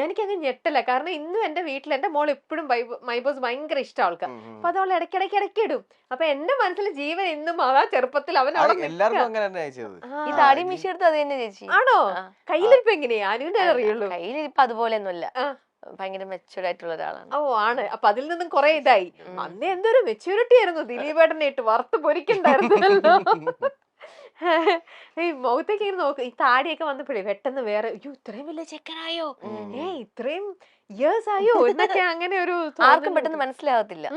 എനിക്കങ്ങ് ഞെട്ടല. കാരണം ഇന്നും എന്റെ വീട്ടിൽ എന്റെ മോൾ എപ്പോഴും മൈബോസ് ഭയങ്കര ഇഷ്ടം ആൾക്കാർ. അപ്പൊ അത് അവൾ ഇടയ്ക്കിടയ്ക്ക് ഇടും. അപ്പൊ എന്റെ മനസ്സിൽ ജീവൻ ഇന്നും ആ ചെറുപ്പത്തിൽ അവൻ അവിടെ എല്ലാവർക്കും അങ്ങനെ തന്നെ ചെയ്തത്. ഈ താടി മീശ എടുത്ത് അത് തന്നെ ചേച്ചി. ആണോ? കയ്യിലിരിപ്പ് എങ്ങനെയാ? അനുവിന്റെ അറിയുള്ളൂ. കയ്യിലിരിപ്പ് അതുപോലെയൊന്നുമല്ല, ഭയങ്കര മെച്ചൂർഡ് ആയിട്ടുള്ള ഒരാളാണ്. ഓ ആണ്. അപ്പൊ അതിൽ നിന്നും കുറെ ഇതായി. അന്ന് എന്തൊരു മെച്യൂരിറ്റി ആയിരുന്നു. ദിലീപേട്ടനെ ഇട്ട് വറുത്ത് പൊരിക്കണ്ടായിരുന്നല്ലോ. ഈ മുഖത്തേക്ക് ഇങ്ങനെ നോക്ക്. ഈ താടിയൊക്കെ വന്നപ്പോഴേ പെട്ടെന്ന് വേറെ ഇത്രയും വലിയ ചെക്കനായോ, ഇത്രയും ഇയേഴ്സ് ആയോ എന്നൊക്കെ അങ്ങനെ ഒരു ആർക്കും പെട്ടെന്ന് മനസ്സിലാകത്തില്ല.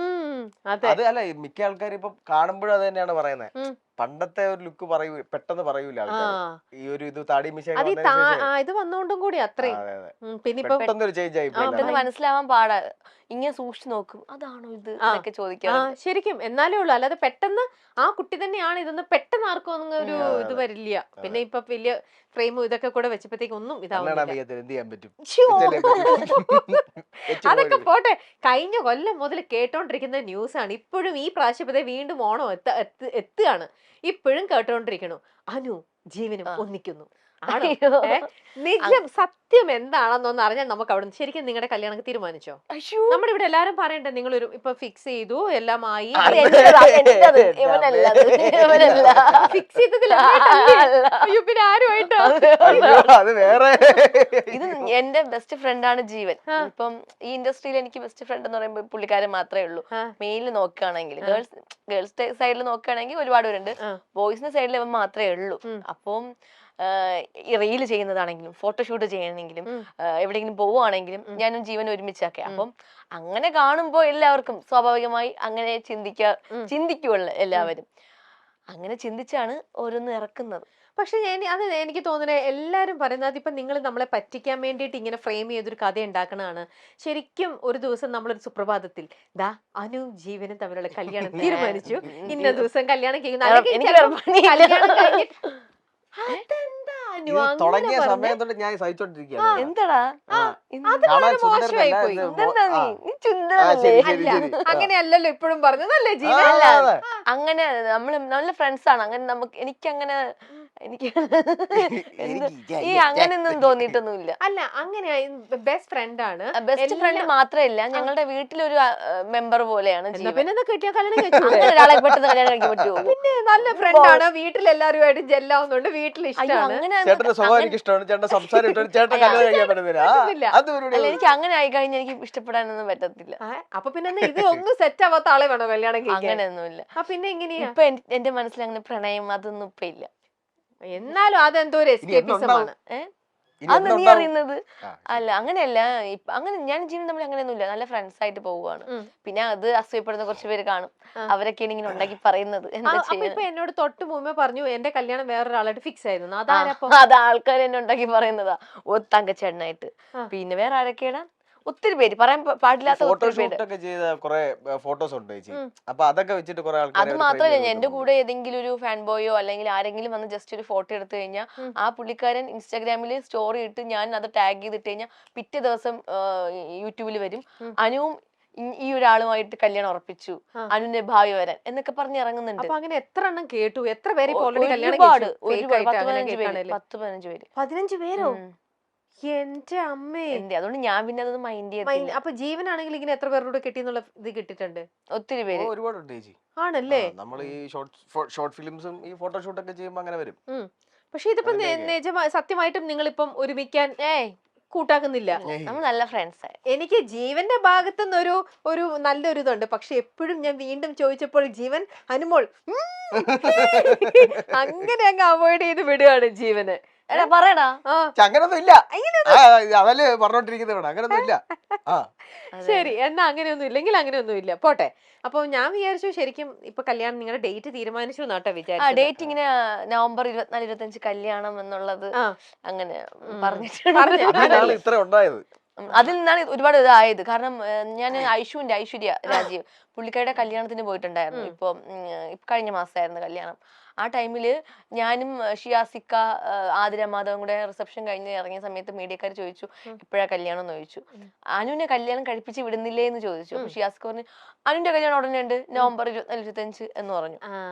അത് അല്ല, മിക്ക ആൾക്കാർ ഇപ്പൊ കാണുമ്പോഴും അത് തന്നെയാണ് പറയുന്നത്. പണ്ടത്തെ ഒരു ലുക്ക് പെട്ടെന്ന് പറയൂല ആൾക്കാർ. ഈ ഒരു ഇത് താടി മീശ ഇത് വന്നോണ്ടും കൂടി അത്രയും പിന്നെ പെട്ടെന്നൊരു ചേഞ്ച് ആയി പെട്ടെന്ന് മനസ്സിലാവാൻ പാടാ. ഇങ്ങനെ സൂക്ഷിച്ചു നോക്കും, അതാണോ ഇത് എന്നൊക്കെ ചോദിക്കാം. ശരിക്കും എന്നാലേ ഉള്ളു. അല്ലാതെ പെട്ടെന്ന് ആ കുട്ടി തന്നെയാണ് ഇതൊന്നും പെട്ടെന്ന് ആർക്കും ഒന്നും ഒരു ഇത് വരില്ല. പിന്നെ ഇപ്പൊ വലിയ ഫ്രെയിമും ഇതൊക്കെ കൂടെ വെച്ചപ്പോഴത്തേക്ക് ഒന്നും ഇതാവുന്നില്ല. അതൊക്കെ പോട്ടെ. കഴിഞ്ഞ കൊല്ലം മുതൽ കേട്ടോണ്ടിരിക്കുന്ന ന്യൂസാണ്. ഇപ്പോഴും ഈ പ്രാവശ്യത്തെ വീണ്ടും ഓണം എത്തുകയാണ്. ഇപ്പോഴും കേട്ടോണ്ടിരിക്കണു അനു ജീവനും ഒന്നിക്കുന്നു. നിജം സത്യം എന്താണെന്നൊന്ന് അറിഞ്ഞാൽ നമുക്ക് അവിടെ ശരിക്കും നിങ്ങളുടെ കല്യാണം തീരുമാനിച്ചോ? നമ്മുടെ ഇവിടെ എല്ലാരും പറയണ്ടേ നിങ്ങളൊരു ഇപ്പൊ ഫിക്സ് ചെയ്തു എല്ലാം ആയി. ഫിക്സ് ചെയ്തതിൽ പിന്നെ ആരുമായിട്ടോ? ഇത് എന്റെ ബെസ്റ്റ് ഫ്രണ്ടാണ് ജീവൻ. ഇപ്പം ഈ ഇൻഡസ്ട്രിയിൽ എനിക്ക് ബെസ്റ്റ് ഫ്രണ്ട് എന്ന് പറയുമ്പോൾ പുള്ളിക്കാരൻ മാത്രമേ ഉള്ളൂ. മെയിലിൽ നോക്കുകയാണെങ്കിൽ ഗേൾസ് സൈഡിൽ നോക്കുകയാണെങ്കിൽ ഒരുപാട് പേരുണ്ട്. ബോയ്സിന്റെ സൈഡിൽ ഇവൻ മാത്രമേ ഉള്ളൂ. അപ്പം റീല് ചെയ്യുന്നതാണെങ്കിലും ഫോട്ടോഷൂട്ട് ചെയ്യണമെങ്കിലും എവിടെയെങ്കിലും പോവുകയാണെങ്കിലും ഞാനും ജീവനും ഒരുമിച്ചൊക്കെ. അപ്പം അങ്ങനെ കാണുമ്പോൾ എല്ലാവർക്കും സ്വാഭാവികമായി അങ്ങനെ ചിന്തിക്കുമല്ലോ എല്ലാവരും. അങ്ങനെ ചിന്തിച്ചാണ് ഓരോന്ന് ഇറക്കുന്നത്. പക്ഷെ അത് എനിക്ക് തോന്നുന്നത് എല്ലാരും പറയുന്നത് ഇപ്പൊ നിങ്ങൾ നമ്മളെ പറ്റിക്കാൻ വേണ്ടിയിട്ട് ഇങ്ങനെ ഫ്രെയിം ചെയ്തൊരു കഥ ഉണ്ടാക്കണതാണ്. ശരിക്കും ഒരു ദിവസം നമ്മളൊരു സുപ്രഭാതത്തിൽ ദാ അനു ജീവനും തമ്മിലുള്ള കല്യാണം തീരുമാനിച്ചു, ഇന്ന ദിവസം കല്യാണം തുടങ്ങിയ സമയം തൊട്ട് ഞാൻ സഹിച്ചോണ്ടിരിക്കുകയാണ്. എന്താടാ മോശമായി പോയി. അങ്ങനെയല്ലല്ലോ ഇപ്പോഴും പറഞ്ഞതല്ലേ ജീവൻ? അങ്ങനെ നമ്മള് നല്ല ഫ്രണ്ട്സ് ആണ്. അങ്ങനെ എനിക്കങ്ങനെ ഈ അങ്ങനെയൊന്നും തോന്നിയിട്ടൊന്നുമില്ല. അല്ല അങ്ങനെ ബെസ്റ്റ് ഫ്രണ്ട് ആണ്. ബെസ്റ്റ് ഫ്രണ്ട് മാത്രമല്ല, ഞങ്ങളുടെ വീട്ടിലൊരു മെമ്പർ പോലെയാണ്. ഒരാളെ പെട്ടെന്ന് കല്യാണം കഴിക്കാൻ പറ്റുമോ? പിന്നെ നല്ല ഫ്രണ്ട് ആണ്. വീട്ടിൽ എല്ലാവരുമായിട്ട് ജെല്ലാവുന്നുണ്ട്. വീട്ടിൽ ഇഷ്ടമാണ്. എനിക്ക് അങ്ങനെ ആയി കഴിഞ്ഞാൽ എനിക്ക് ഇഷ്ടപ്പെടാനൊന്നും പറ്റത്തില്ല. അപ്പൊ പിന്നെ ഇത് ഒന്നും സെറ്റ് ആവാത്ത ആളെ വേണോ കല്യാണം കഴിക്കാൻ? അങ്ങനെയൊന്നുമില്ല. പിന്നെ എങ്ങനെയാ? ഇപ്പൊ എന്റെ മനസ്സിൽ അങ്ങനെ പ്രണയം അതൊന്നും ഇപ്പൊ ഇല്ല. എന്നാലും അതെന്തോ ഒരു എസ്കേപ്പിസമാണ്. അന്ന് നീ അറിയുന്നത് അല്ല. അങ്ങനെയല്ല. അങ്ങനെ ഞാൻ ജീവൻ തമ്മിൽ അങ്ങനെയൊന്നുമില്ല. നല്ല ഫ്രണ്ട്സ് ആയിട്ട് പോവുകയാണ്. പിന്നെ അത് അസൂയപ്പെടുന്ന കുറച്ച് പേര് കാണും. അവരൊക്കെയാണ് ഇങ്ങനെ ഉണ്ടാക്കി പറയുന്നത്. ഇപ്പൊ എന്നോട് തൊട്ട് മുമ്പേ പറഞ്ഞു എന്റെ കല്യാണം വേറൊരാളായിട്ട് ഫിക്സ് ആയിരുന്നു. അത് ആൾക്കാർ എന്നെ ഉണ്ടാക്കി പറയുന്നതാ. തങ്കച്ചേട്ടനായിട്ട്. പിന്നെ വേറെ ആരൊക്കെയാണ് ഒത്തിരി പേര് പറയാൻ പാടില്ലാത്ത ഫോട്ടോസ് ഉണ്ട്. അപ്പൊ അതൊക്കെ വെച്ചിട്ട് കുറെ ആൾക്കാർ. അത് മാത്രമല്ല, എന്റെ കൂടെ ഏതെങ്കിലും ഒരു ഫാൻ ബോയോ അല്ലെങ്കിൽ ആരെങ്കിലും വന്ന് ജസ്റ്റ് ഒരു ഫോട്ടോ എടുത്തു കഴിഞ്ഞാൽ ആ പുള്ളിക്കാരൻ ഇൻസ്റ്റാഗ്രാമിൽ സ്റ്റോറി ഇട്ട് ഞാൻ അത് ടാഗ് ചെയ്തിട്ട് കഴിഞ്ഞാൽ പിറ്റേ ദിവസം യൂട്യൂബിൽ വരും അനുവും ഈ ഒരാളുമായിട്ട് കല്യാണം ഉറപ്പിച്ചു, അനുവിന്റെ ഭാവി വരാൻ എന്നൊക്കെ പറഞ്ഞ് ഇറങ്ങുന്നുണ്ട്. അപ്പൊ അങ്ങനെ എത്ര എണ്ണം കേട്ടു? എത്ര പേര്? 10-15 പേര്. 15 പേരോ? എന്റെ അമ്മേ. അതുകൊണ്ട് ഞാൻ പിന്നെ അതൊന്നും മൈൻഡ് ചെയ്തില്ല. അപ്പൊ ജീവനാണെങ്കിൽ ഇങ്ങനെ എത്ര പേരോട് കിട്ടിയെന്നുള്ള ഇത് കിട്ടിയിട്ടുണ്ട്? ഒത്തിരി പേര്. ഒരുപാടുണ്ട് ചേച്ചി. ആണല്ലേ? നമ്മൾ ഈ ഷോർട്ട് ഫിലിംസും ഈ ഫോട്ടോഷൂട്ട് ഒക്കെ ചെയ്യുമ്പോൾ അങ്ങനെ വരും. പക്ഷെ ഇതിപ്പോ സത്യമായിട്ടും നിങ്ങളിപ്പം ഒരുമിക്കാൻ കൂട്ടാക്കുന്നില്ല. നമ്മൾ നല്ല ഫ്രണ്ട്സ്. എനിക്ക് ജീവന്റെ ഭാഗത്തുനിന്ന് ഒരു നല്ലൊരു ഇതുണ്ട്. പക്ഷെ എപ്പോഴും ഞാൻ വീണ്ടും ചോദിച്ചപ്പോൾ ജീവൻ അനുമോൾ അങ്ങനെ അങ്ങ് അവോയ്ഡ് ചെയ്ത് വിടുകയാണ് ജീവന്. പറയടാ അങ്ങനൊന്നും ഇല്ല. അതല്ലേ പറഞ്ഞോണ്ടിരിക്കുന്നത്. അങ്ങനൊന്നും ഇല്ല. ശരി, എന്നാ അങ്ങനെയൊന്നും ഇല്ലെങ്കിൽ അങ്ങനെയൊന്നും ഇല്ല, പോട്ടെ. അപ്പൊ ഞാൻ വിചാരിച്ചു ശരിക്കും ഇപ്പൊ കല്യാണം നിങ്ങളുടെ ഡേറ്റ് തീരുമാനിച്ചു എന്നാട്ടോ വിചാരിച്ചു. ഡേറ്റ് ഇങ്ങനെ നവംബർ 24-25 കല്യാണം എന്നുള്ളത് അങ്ങനെ പറഞ്ഞിട്ടുണ്ട്. ഇത്ര ഉണ്ടായത് അതിൽ നിന്നാണ് ഒരുപാട് ഇതായത്. കാരണം ഞാൻ ഐശ്വര്യ രാജീവ് പുള്ളിക്കാരുടെ കല്യാണത്തിന് പോയിട്ടുണ്ടായിരുന്നു. ഇപ്പൊ കഴിഞ്ഞ മാസമായിരുന്നു കല്യാണം. ആ ടൈമില് ഞാനും ഷിയാസിക്ക ആതിര മാധവും കൂടെ റിസപ്ഷൻ കഴിഞ്ഞ് ഇറങ്ങിയ സമയത്ത് മീഡിയക്കാർ ചോദിച്ചു എപ്പോഴാ കല്യാണം എന്ന് ചോദിച്ചു. അനുവിനെ കല്യാണം കഴിപ്പിച്ച് വിടുന്നില്ലേ എന്ന് ചോദിച്ചു. അപ്പൊ ഷിയാസിക്ക പറഞ്ഞു അനുവിന്റെ കല്യാണം ഉടനെ ഉണ്ട്, നവംബർ 24-25 എന്ന് പറഞ്ഞു.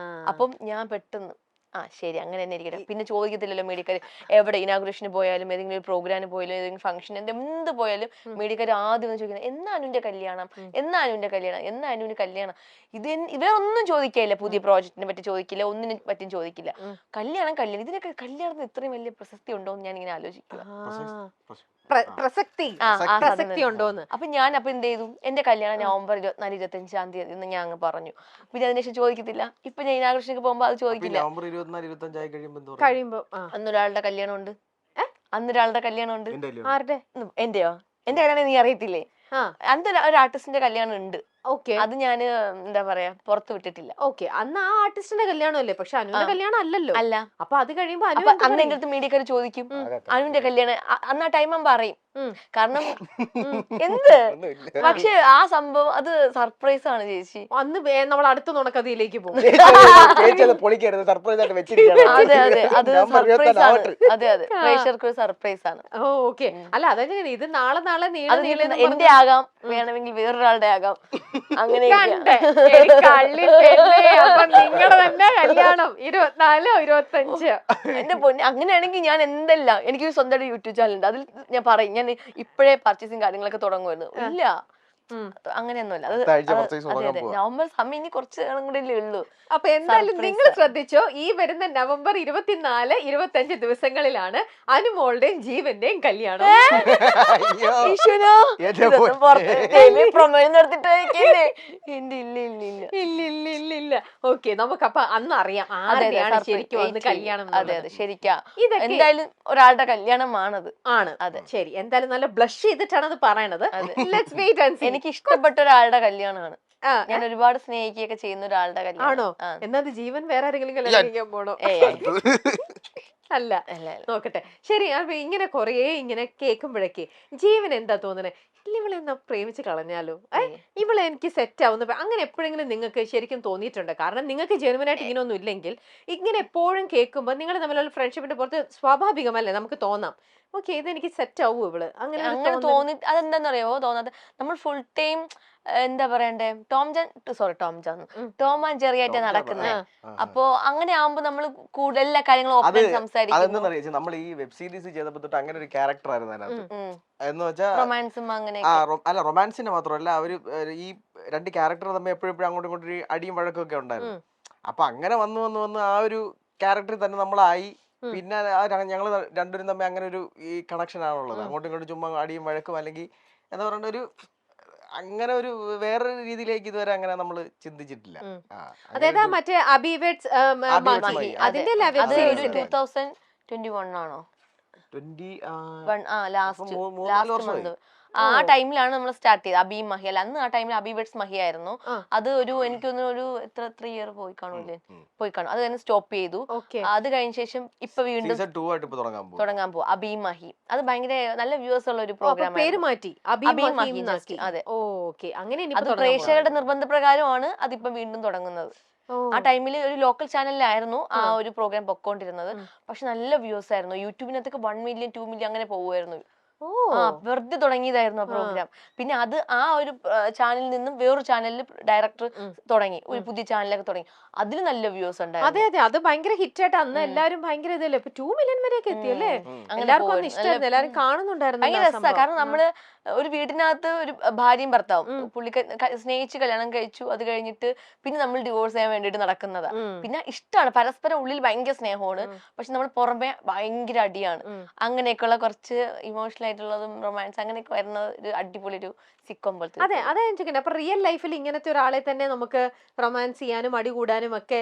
അപ്പം ഞാൻ പെട്ടെന്ന് ശരി അങ്ങനെ തന്നെ ഇരിക്കട്ടെ. പിന്നെ ചോദിക്കത്തില്ലല്ലോ മീഡിയക്കാർ, എവിടെ ഇനാഗുറേഷന് പോയാലും ഏതെങ്കിലും ഒരു പ്രോഗ്രാമിന് പോയാലും ഏതെങ്കിലും ഫംഗ്ഷൻ എന്ത് പോയാലും മീഡിയക്കാർ ആദ്യം ചോദിക്കുന്നത് എന്നാ അനുവിന്റെ കല്യാണം, എന്നാ അനുവിന്റെ കല്യാണം, എന്നാ അനുവിന്റെ കല്യാണം. ഇവരൊന്നും ചോദിക്കില്ല, പുതിയ പ്രോജക്റ്റിനെ പറ്റി ചോദിക്കില്ല, ഒന്നിനെ പറ്റിയും ചോദിക്കില്ല. കല്യാണം കല്യാണം ഇതിനൊക്കെ കല്യാണത്തിന് ഇത്രയും വലിയ പ്രസക്തി ഉണ്ടോ എന്ന് ഞാൻ ഇങ്ങനെ ആലോചിക്കുക. പ്രസക്തി ഉണ്ടോന്ന്. അപ്പൊ എന്ത് ചെയ്തു, എന്റെ കല്യാണം നവംബർ 24, 25 തീയതി എന്ന് ഞാൻ അങ്ങ് പറഞ്ഞു. പിന്നെ അതിനുശേഷം ചോദിക്കത്തില്ല. ഇപ്പൊ ഞാൻ ഇനാഗുറേഷനൊക്കെ പോകുമ്പോ അത് ചോദിക്കില്ല. നവംബർ 24, 25 കഴിയുമ്പോ അന്നൊരാളുടെ കല്യാണം ഉണ്ട്, അന്നൊരാളുടെ കല്യാണം ഉണ്ട്. ആരുടെ? എന്റെയോ? എന്റെ കല്യാണം നീ അറിയത്തില്ലേ? അന്ന് ഒരു ആർട്ടിസ്റ്റിന്റെ കല്യാണം ഉണ്ട്. അത് ഞാൻ എന്താ പറയാ പുറത്തു വിട്ടിട്ടില്ല. അന്ന് ആ ആർട്ടിസ്റ്റിന്റെ കല്യാണം അല്ലേ, പക്ഷെ അനുവിന്റെ കല്യാണം അല്ലല്ലോ. അല്ല. അപ്പൊ അത് കഴിയുമ്പോ അന്ന് എന്റെ അടുത്ത് മീഡിയക്കാർ ചോദിക്കും അനുവിന്റെ കല്യാണം, അന്ന് ആ ടൈം പറയും. കാരണം എന്ത്, പക്ഷെ ആ സംഭവം അത് സർപ്രൈസ് ആണ് ചേച്ചി. അന്ന് നമ്മൾ അടുത്ത നുണക്കഥയിലേക്ക് പോകും. അതെ അതെ, അത് സർപ്രൈസ് ആണ്. അതെ അതെ, പ്രേക്ഷകർക്ക് ഒരു സർപ്രൈസ് ആണ്. ഓക്കെ. അല്ല അതെങ്ങനെ ഇത് നാളെ എന്റെ ആകാം, വേണമെങ്കിൽ വേറൊരാളുടെ ആകാം, അങ്ങനെ. നിങ്ങളുടെ തന്നെ കല്യാണം 24, 25. എന്റെ പൊന്നെ, അങ്ങനെയാണെങ്കിൽ ഞാൻ എന്തെല്ലാം, എനിക്ക് സ്വന്തമായിട്ട് യൂട്യൂബ് ചാനൽ ഉണ്ട്, അതിൽ ഞാൻ പറയും ഞാൻ ഇപ്പോഴേ പർച്ചേസിങ് കാര്യങ്ങളൊക്കെ തുടങ്ങുമായിരുന്നു. ഇല്ല, അങ്ങനെയൊന്നുമല്ല. അത് നവംബർ സമയം ഇനി കുറച്ച് നാളും കൂടെ ഉള്ളൂ. അപ്പൊ എന്തായാലും നിങ്ങൾ ശ്രദ്ധിച്ചോ, ഈ വരുന്ന നവംബർ 24, 25 ദിവസങ്ങളിലാണ് അനുമോളുടെയും ജീവന്റെയും കല്യാണം. ഓക്കെ, നമുക്കപ്പൊ അന്ന് അറിയാം ആരെയാണ് ശരിക്കും അന്ന് കല്യാണം. അതെ അതെ, ശരിക്കാം. എന്തായാലും ഒരാളുടെ കല്യാണമാണത്. ആണ്. അതെ, ശരി. എന്തായാലും നല്ല ബ്ലഷ് ചെയ്തിട്ടാണ് അത് പറയണത്. Let's wait and see. എനിക്ക് ഇഷ്ടപ്പെട്ട ഒരാളുടെ കല്യാണമാണ്. ഞാൻ ഒരുപാട് സ്നേഹിക്കുകയൊക്കെ ചെയ്യുന്ന ഒരാളുടെ കല്യാണം. ആണോ? എന്നാ ജീവൻ വേറെ ആരെങ്കിലും കല്യാണം കഴിക്കാൻ പോണോ? അല്ല, നോക്കട്ടെ. ശരി. അപ്പൊ ഇങ്ങനെ കൊറേ ഇങ്ങനെ കേൾക്കുമ്പോഴേക്ക് ജീവൻ എന്താ തോന്നണേ, ഇവളെ എന്നാ പ്രേമിച്ച് കളഞ്ഞാലോ, ഇവളെ എനിക്ക് സെറ്റ് ആവുന്ന അങ്ങനെ എപ്പോഴെങ്കിലും നിങ്ങൾക്ക് ശരിക്കും തോന്നിയിട്ടുണ്ട്? കാരണം നിങ്ങൾക്ക് ജെനുവിനായിട്ട് ഇങ്ങനെ ഒന്നും ഇല്ലെങ്കിൽ ഇങ്ങനെ എപ്പോഴും കേൾക്കുമ്പോൾ നിങ്ങൾ തമ്മിലുള്ള ഫ്രണ്ട്ഷിപ്പിന്റെ പുറത്ത് സ്വാഭാവികമല്ലേ നമുക്ക് തോന്നാം, ഓക്കെ ഇതെനിക്ക് സെറ്റ് ആവൂ ഇവള്, അങ്ങനെ തോന്നി. അതെന്താന്നറിയോ തോന്നാതെ, നമ്മൾ ഫുൾ ടൈം എന്താ പറയണ്ടേ, ടോം ആൻഡ് ജെറി ആയിട്ട് നടക്കുന്നത്. അപ്പൊ അങ്ങനെ ആവുമ്പോ നമ്മൾ കൂടുതൽ എല്ലാ കാര്യങ്ങളും ഓപ്പൺ സംസാരിക്കും. നമ്മൾ ഈ വെബ് സീരീസ് ചെയ്തപ്പോ തൊട്ട് അങ്ങനെ ഒരു ക്യാരക്ടർ ആയിരുന്നു അതിനകത്ത്. എന്ന് വെച്ചാൽ റൊമാൻസും അങ്ങനെ അല്ല, റൊമാൻസിന്റെ മാത്രമല്ല, അവര് ഈ രണ്ട് ക്യാരക്ടർ തമ്മിൽ എപ്പോഴും അങ്ങോട്ടും ഇങ്ങോട്ടും ഒരു അടിയും വഴക്കൊക്കെ ഉണ്ടായിരുന്നു. അപ്പൊ അങ്ങനെ വന്ന് ആ ഒരു ക്യാരക്ടറിൽ തന്നെ നമ്മളായി. പിന്നെ ഞങ്ങള് രണ്ടുപേരും തമ്മിൽ അങ്ങനെ ഒരു ഈ കണക്ഷൻ ആണുള്ളത്. അങ്ങോട്ടും ഇങ്ങോട്ടും ചുമ്മാ അടിയും വഴക്കും, അല്ലെങ്കിൽ എന്താ പറയണ്ട ഒരു അങ്ങനെ ഒരു വേറൊരു രീതിയിലേക്ക് ഇതുവരെ അങ്ങനെ നമ്മള് ചിന്തിച്ചിട്ടില്ല. അതായത് മറ്റേ അബിവേഡ്സ് അതിന്റെ 2021 ആണോ? 21 ലാസ്റ്റ് ആ ടൈമിലാണ് നമ്മൾ സ്റ്റാർട്ട് ചെയ്തത്. അബി മഹി അല്ല, അന്ന് ആ ടൈമിൽ അബിവേഡ്സ് മഹി ആയിരുന്നു. അത് എനിക്കൊന്നും ഒരു 3 ഇയർ പോയി കാണും. അത് കഴിഞ്ഞ് സ്റ്റോപ്പ് ചെയ്തു. അത് കഴിഞ്ഞ ശേഷം ഇപ്പൊ വീണ്ടും തുടങ്ങാൻ പോകും അബി മഹി. അത് ഭയങ്കര നല്ല വ്യൂവേഴ്സ് ഉള്ള ഒരു പ്രോഗ്രാം. പേര് മാറ്റി അബി മഹി. അതെ, അത് പ്രേക്ഷകരുടെ നിർബന്ധപ്രകാരമാണ് അതിപ്പോ വീണ്ടും തുടങ്ങുന്നത്. ആ ടൈമിൽ ഒരു ലോക്കൽ ചാനലിലായിരുന്നു ആ ഒരു പ്രോഗ്രാം പൊക്കോണ്ടിരുന്നത്. പക്ഷെ നല്ല വ്യൂസ് ആയിരുന്നു. യൂട്യൂബിനകത്തൊക്കെ 1 മില്യൺ 2 മില്യൺ അങ്ങനെ പോകുമായിരുന്നു. വെറുതെ തുടങ്ങിയതായിരുന്നു ആ പ്രോഗ്രാം. പിന്നെ അത് ആ ഒരു ചാനലിൽ നിന്നും വേറൊരു ചാനലിൽ ഡയറക്ടർ തുടങ്ങി, ഒരു പുതിയ ചാനലൊക്കെ തുടങ്ങി. അതിൽ നല്ല വ്യൂസ് ഉണ്ടായിരുന്നു. അതെ അതെ, അത് ഭയങ്കര ഹിറ്റ് ആയിട്ട് അന്ന് എല്ലാരും ഭയങ്കര ഇതല്ലേ, 2 മില്യൺ വരെയൊക്കെ എത്തിയല്ലേ. എല്ലാവർക്കും ഇഷ്ടമായിരുന്നു, എല്ലാരും കാണുന്നുണ്ടായിരുന്നു. ഭയങ്കര രസമാണ്. കാരണം നമ്മള് ഒരു വീടിനകത്ത് ഒരു ഭാര്യയും ഭർത്താവും സ്നേഹിച്ച് കല്യാണം കഴിച്ചു. അത് കഴിഞ്ഞിട്ട് പിന്നെ നമ്മൾ ഡിവോഴ്സ് ചെയ്യാൻ വേണ്ടിട്ട് നടക്കുന്നതാ. പിന്നെ ഇഷ്ടമാണ്, പരസ്പരം ഉള്ളിൽ ഭയങ്കര സ്നേഹമാണ്, പക്ഷെ നമ്മൾ പുറമെ ഭയങ്കര അടിയാണ്. അങ്ങനെയൊക്കെയുള്ള കുറച്ച് ഇമോഷണൽ ആയിട്ടുള്ളതും റൊമാൻസ് അങ്ങനെയൊക്കെ വരുന്ന ഒരു അടിപൊളി ഒരു സിക്കോം പോലത്തെ. അതെ, അതാ ഞാൻ ചോദിക്കുന്നത്. അപ്പൊ റിയൽ ലൈഫിൽ ഇങ്ങനത്തെ ഒരാളെ തന്നെ നമുക്ക് റൊമാൻസ് ചെയ്യാനും അടി കൂടാനും ഒക്കെ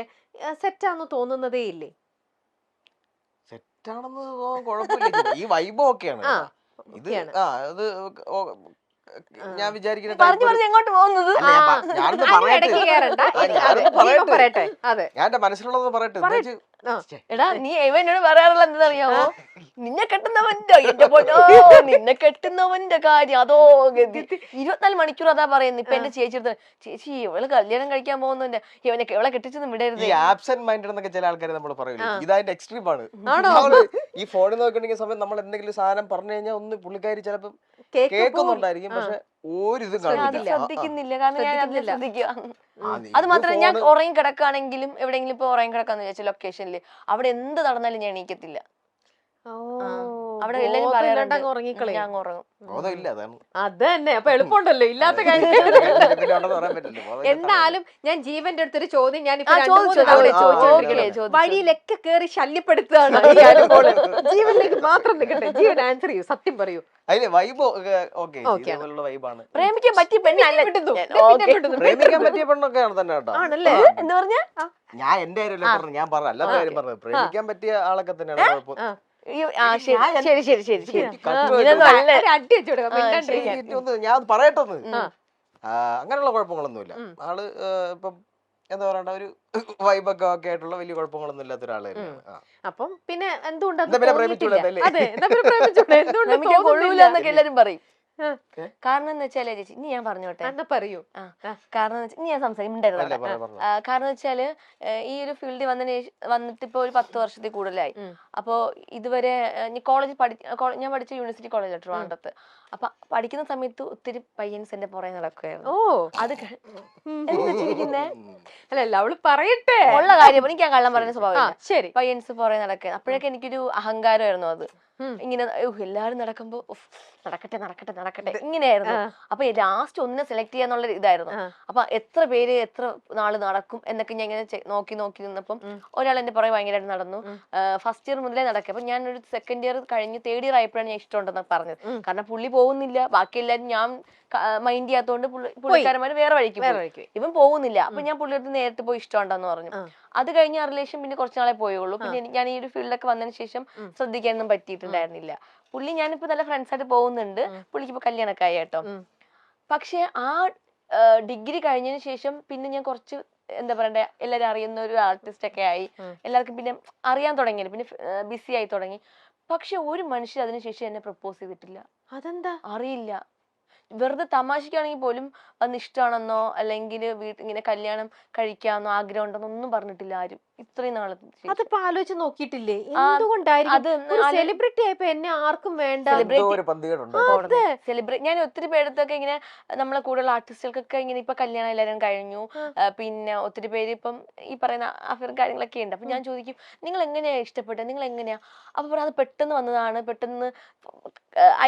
സെറ്റാന്ന് തോന്നുന്നതേ ഇല്ലേ? സെറ്റാണെന്ന് കുഴപ്പമില്ല, ഈ വൈബ് ഒക്കെയാണ്. ഇത് ഞാൻ വിചാരിക്കുന്നത് എങ്ങോട്ട് പോകുന്നത്, ഞാൻ എന്റെ മനസ്സിലുള്ളത് പറയട്ടെ. എടാ നീ എന്നോട് പറയാറുള്ള എന്താണെന്നറിയാമോ, നിന്നെ കെട്ടുന്നവന്റെ എന്റെ പൊന്നോ നിന്നെ കെട്ടുന്നവന്റെ കാര്യം അതോ 24 മണിക്കൂർ അതാ പറയുന്നത്. ഇപ്പൊ എന്റെ ചേച്ചി ഇവള് കല്യാണം കഴിക്കാൻ പോകുന്നുണ്ട്, ഇവളെ കെട്ടിച്ചൊന്നും വിടരുത്. ഈ ആബ്സെന്റ് മൈൻഡഡ് എന്നൊക്കെ ചില ആൾക്കാർ നമ്മൾ പറയില്ല, ഇതായിട്ട് എക്സ്ട്രീം ആണ്. ഈ ഫോണിൽ നോക്കിണ്ടെങ്കിൽ സമയം നമ്മൾ എന്തെങ്കിലും സാധനം പറഞ്ഞു കഴിഞ്ഞാൽ ഒന്ന് പുള്ളിക്കാരി ചിലപ്പം കേൾക്കുന്നുണ്ടായിരിക്കും, പക്ഷെ ഒരിതും അത് കാണില്ല. ശ്രദ്ധിക്കുന്നില്ല. കാരണം ഞാൻ അതിനെ ശ്രദ്ധിക്കുക. നീ അത് മാത്രമല്ല, ഞാൻ phone- ഉറങ്ങി കിടക്കുകയാണെങ്കിലും എവിടെയെങ്കിലും ഇപ്പൊ ഉറങ്ങി കിടക്കാന്ന് വിചാരിച്ച ലൊക്കേഷനിൽ അവിടെ എന്ത് നടന്നാലും ഞാൻ എണീക്കത്തില്ല. അവിടെ എല്ലാരും പറയാറുണ്ട് ഉറങ്ങിക്കളയും. ഞാൻ ഉറങ്ങും. ബോധമില്ല, അതാണ്. അത് തന്നെ, അപ്പൊ എളുപ്പമുണ്ടല്ലോ, ഇല്ലാത്ത കാര്യം. പിന്നെ ഉണ്ടെന്ന് പറയാൻ പറ്റില്ല. ബോധമില്ലാത്ത എന്നാലും ഞാൻ ജീവന്റെ അടുത്തൊരു ചോദ്യം ഞാൻ വഴിയിലൊക്കെ കേറി ശല്യപ്പെടുത്തുകയാണ് ഈ അനുമോള്. ജീവനിലേക്ക് മാത്രം നിൽക്കട്ടെ, ജീവൻ ആൻസർ ചെയ്യൂ, സത്യം പറയൂ. അതില് വൈബ് ഓക്കെ, ഇതേപോലുള്ള വൈബാണ്. പ്രേമിക്കാൻ പറ്റിയ പെണ്ണല്ല. പ്രേമിക്കാൻ പറ്റിയ പെണ്ണൊക്കെയാണ് തന്നെ കേട്ടോ. ആണല്ലേ? എന്താ പറഞ്ഞ ഞാൻ എന്റെ കാര്യമല്ല പറഞ്ഞു, ഞാൻ പറഞ്ഞ അല്ലാത്ത കാര്യം പറഞ്ഞത്. പ്രേമിക്കാൻ പറ്റിയ ആളൊക്കെ തന്നെയാണ് കുഴപ്പം. ശരി ശരി ശരി ശരി. അടി വെച്ചു കൊടുക്കാം, മിണ്ടാണ്ടിരിക്കാൻ. ഞാൻ പറയട്ടെന്ന്, അങ്ങനെയുള്ള കുഴപ്പങ്ങളൊന്നുമില്ല. ആള് ഇപ്പം എന്താ പറയണ്ട, ഒരു വൈബൊക്കെ ഒക്കെ ആയിട്ടുള്ള വലിയ കുഴപ്പങ്ങളൊന്നും ഇല്ലാത്ത ഒരാള് തന്നെയാണ്. അപ്പം പിന്നെ എന്തുകൊണ്ട് പ്രേമിക്കാൻ കൊള്ളൂല എന്നൊക്കെ എല്ലാരും പറയും. കാരണം എന്ന് വെച്ചാല് ചേച്ചി, ഇനി ഞാൻ പറഞ്ഞോട്ടെ. എന്താ പറയൂ. കാരണം ഇനി ഞാൻ സംസാരിക്കണ്ടായിരുന്നു. കാരണം വെച്ചാല് ഈ ഒരു ഫീൽഡിൽ വന്നിട്ട് ഇപ്പൊ ഒരു 10 വർഷത്തിൽ കൂടുതലായി. അപ്പോ ഇതുവരെ കോളേജ് ഞാൻ പഠിച്ച യൂണിവേഴ്സിറ്റി കോളേജ് ട്രിവാൻഡ്രത്ത്. അപ്പൊ പഠിക്കുന്ന സമയത്ത് ഒത്തിരി പയ്യൻസ് എന്റെ പുറകെ നടക്കുകയായിരുന്നു. അത് അല്ലല്ല, അവള് പറയട്ടെ ഉള്ള കാര്യം. എനിക്ക് ഞാൻ കള്ളം പറയുന്ന സ്വഭാവം. ശരി, പയ്യൻസ് പുറകെ നടക്കുക. അപ്പോഴൊക്കെ എനിക്കൊരു അഹങ്കാരമായിരുന്നു അത്. ഇങ്ങനെ എല്ലാരും നടക്കുമ്പോ നടക്കട്ടെ നടക്കട്ടെ നടക്കട്ടെ ഇങ്ങനെയായിരുന്നു. അപ്പൊ ലാസ്റ്റ് ഒന്നിനെ സെലക്ട് ചെയ്യാന്നുള്ള ഇതായിരുന്നു. അപ്പൊ എത്ര പേര് എത്ര നാള് നടക്കും എന്നൊക്കെ ഞാൻ ഇങ്ങനെ നോക്കി നിന്നപ്പം ഒരാൾ എന്റെ പുറകെ ഭയങ്കരമായിട്ട് നടന്നു. ഫസ്റ്റ് ഇയർ മുതലേ നടക്കുക. അപ്പൊ ഞാൻ ഒരു സെക്കൻഡ് ഇയർ കഴിഞ്ഞ് തേർഡ് ഇയർ ആയപ്പോഴാണ് ഞാൻ ഇഷ്ടമുണ്ടെന്ന് പറഞ്ഞത്. കാരണം പുള്ളി പോകുന്നില്ല, ബാക്കി എല്ലാരും ഞാൻ മൈൻഡ് ചെയ്യാത്തോണ്ട് പുള്ളിക്കാരന്മാര് വേറെ വഴിക്ക് പോയി. ഇവൻ പോകുന്നില്ല. അപ്പൊ ഞാൻ പുള്ളിയുടെ നേരിട്ട് പോയി ഇഷ്ടമുണ്ടെന്ന് പറഞ്ഞു. അത് കഴിഞ്ഞ ആ റിലേഷൻ പിന്നെ കുറച്ച് നാളെ പോയുള്ളൂ. പിന്നെ ഞാൻ ഈ ഒരു ഫീൽഡൊക്കെ വന്നതിന് ശേഷം ശ്രദ്ധിക്കാനൊന്നും പറ്റിയിട്ടുണ്ടായിരുന്നില്ല. പുള്ളി ഞാനിപ്പോ നല്ല ഫ്രണ്ട്സ് ആയിട്ട് പോകുന്നുണ്ട്. പുള്ളിക്ക് ഇപ്പൊ കല്യാണമൊക്കെ ആയി കേട്ടോ. പക്ഷെ ആ ഡിഗ്രി കഴിഞ്ഞതിന് ശേഷം പിന്നെ ഞാൻ കുറച്ച് എന്താ പറയണ്ടേ, എല്ലാരും അറിയുന്ന ഒരു ആർട്ടിസ്റ്റ് ഒക്കെ ആയി. എല്ലാവർക്കും പിന്നെ അറിയാൻ തുടങ്ങി, പിന്നെ ബിസി ആയി തുടങ്ങി. പക്ഷെ ഒരു മനുഷ്യർ അതിനുശേഷം എന്നെ പ്രപ്പോസ് ചെയ്തിട്ടില്ല. അതെന്താ അറിയില്ല. വെറുതെ തമാശക്കാണെങ്കിൽ പോലും വന്ന് ഇഷ്ടമാണെന്നോ അല്ലെങ്കിൽ ഇങ്ങനെ കല്യാണം കഴിക്കാമെന്നോ ആഗ്രഹം ഉണ്ടെന്നോ ഒന്നും പറഞ്ഞിട്ടില്ല ആരും ഇത്രയും നാളെ. അതിപ്പോ ആലോചിച്ച് നോക്കിയിട്ടില്ലേ എന്തുകൊണ്ടായിരിക്കും? സെലിബ്രിറ്റി ആയപ്പോ എന്നെ ആർക്കും വേണ്ട. സെലിബ്രിറ്റി ഞാൻ ഒത്തിരി പേരത്തൊക്കെ ഇങ്ങനെ നമ്മളെ കൂടുതൽ ആർട്ടിസ്റ്റുകൾക്കൊക്കെ ഇങ്ങനെ ഇപ്പൊ കല്യാണം എല്ലാവരും കഴിഞ്ഞു. പിന്നെ ഒത്തിരി പേര് ഇപ്പം ഈ പറയുന്ന അഫയർ കാര്യങ്ങളൊക്കെ ഉണ്ട്. അപ്പൊ ഞാൻ ചോദിക്കും, നിങ്ങൾ എങ്ങനെയാ ഇഷ്ടപ്പെട്ടത്, നിങ്ങൾ എങ്ങനെയാ? അപ്പൊ പറയാം, അത് പെട്ടെന്ന് വന്നതാണ്, പെട്ടെന്ന്